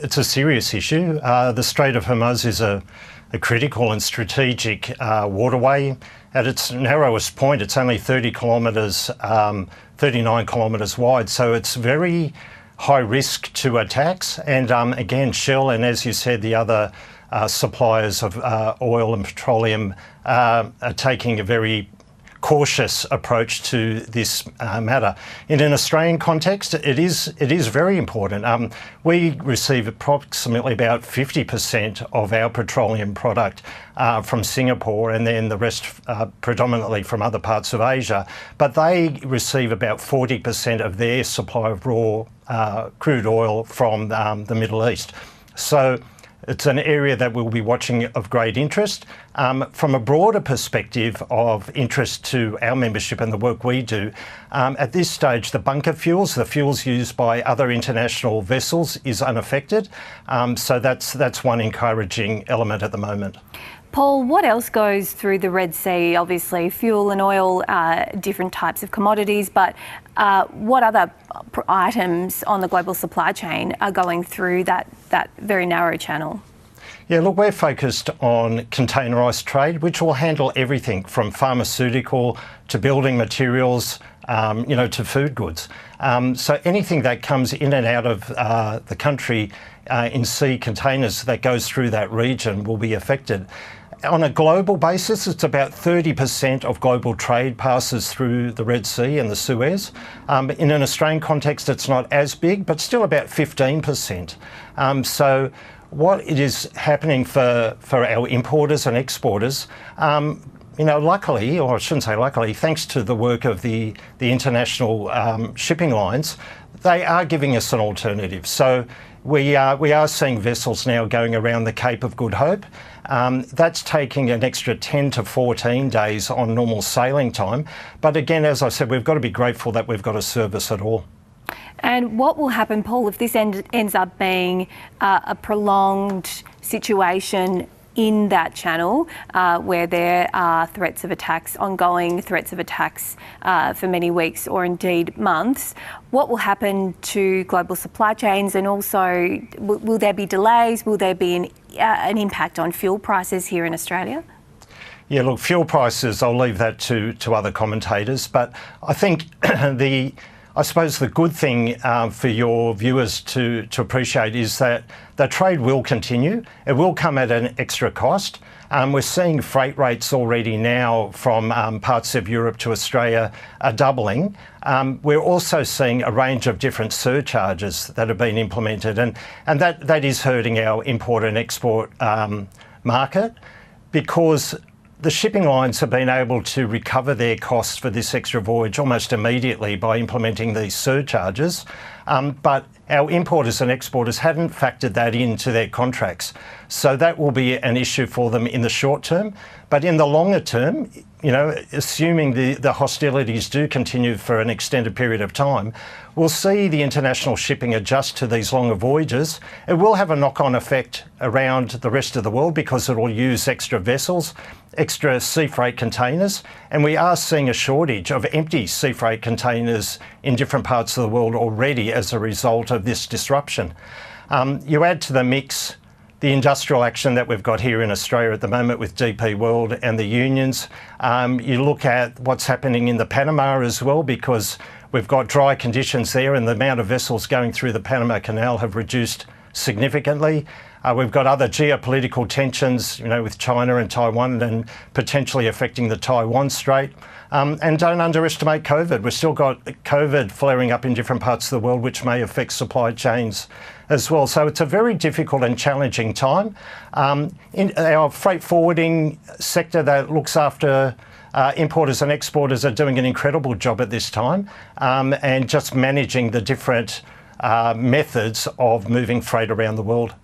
it's a serious issue. The Strait of Hormuz is a critical and strategic waterway. At its narrowest point, it's only 30 kilometres, 39 kilometres wide, so it's very high risk to attacks. And again, Shell and, as you said, the other suppliers of oil and petroleum are taking a very cautious approach to this matter. In an Australian context, it is very important. We receive approximately about 50% of our petroleum product from Singapore, and then the rest predominantly from other parts of Asia. But they receive about 40% of their supply of raw crude oil from the Middle East. So it's an area that we'll be watching of great interest. From a broader perspective of interest to our membership and the work we do, at this stage, the bunker fuels, the fuels used by other international vessels, is unaffected. So that's one encouraging element at the moment. Paul, what else goes through the Red Sea? Obviously, fuel and oil, different types of commodities, but what other items on the global supply chain are going through that very narrow channel? Yeah, look, we're focused on containerised trade, which will handle everything from pharmaceutical to building materials, to food goods. So anything that comes in and out of the country in sea containers that goes through that region will be affected. On a global basis, it's about 30% of global trade passes through the Red Sea and the Suez. In an Australian context, it's not as big, but still about 15%. So what it is happening for our importers and exporters, luckily, or I shouldn't say luckily, thanks to the work of the international shipping lines, they are giving us an alternative. So we are seeing vessels now going around the Cape of Good Hope. That's taking an extra 10 to 14 days on normal sailing time. But again, as I said, we've got to be grateful that we've got a service at all. And what will happen, Paul, if this ends up being a prolonged situation in that channel where there are threats of attacks, ongoing threats of attacks for many weeks or indeed months? What will happen to global supply chains, and also will there be delays? Will there be an impact on fuel prices here in Australia? Yeah, look, fuel prices, I'll leave that to other commentators, but I think I suppose the good thing for your viewers to appreciate is that the trade will continue. It will come at an extra cost. We're seeing freight rates already now from parts of Europe to Australia are doubling. We're also seeing a range of different surcharges that have been implemented, and that is hurting our import and export market, because the shipping lines have been able to recover their costs for this extra voyage almost immediately by implementing these surcharges. But our importers and exporters hadn't factored that into their contracts. So that will be an issue for them in the short term. But in the longer term, assuming the hostilities do continue for an extended period of time, we'll see the international shipping adjust to these longer voyages. It will have a knock-on effect around the rest of the world because it will use extra vessels, extra sea freight containers, and we are seeing a shortage of empty sea freight containers in different parts of the world already as a result of this disruption. You add to the mix the industrial action that we've got here in Australia at the moment with DP World and the unions. You look at what's happening in the Panama as well, because we've got dry conditions there and the amount of vessels going through the Panama Canal have reduced significantly. We've got other geopolitical tensions, with China and Taiwan, and potentially affecting the Taiwan Strait. And don't underestimate COVID. We've still got COVID flaring up in different parts of the world, which may affect supply chains as well. So it's a very difficult and challenging time. In our freight forwarding sector that looks after importers and exporters are doing an incredible job at this time, and just managing the different methods of moving freight around the world.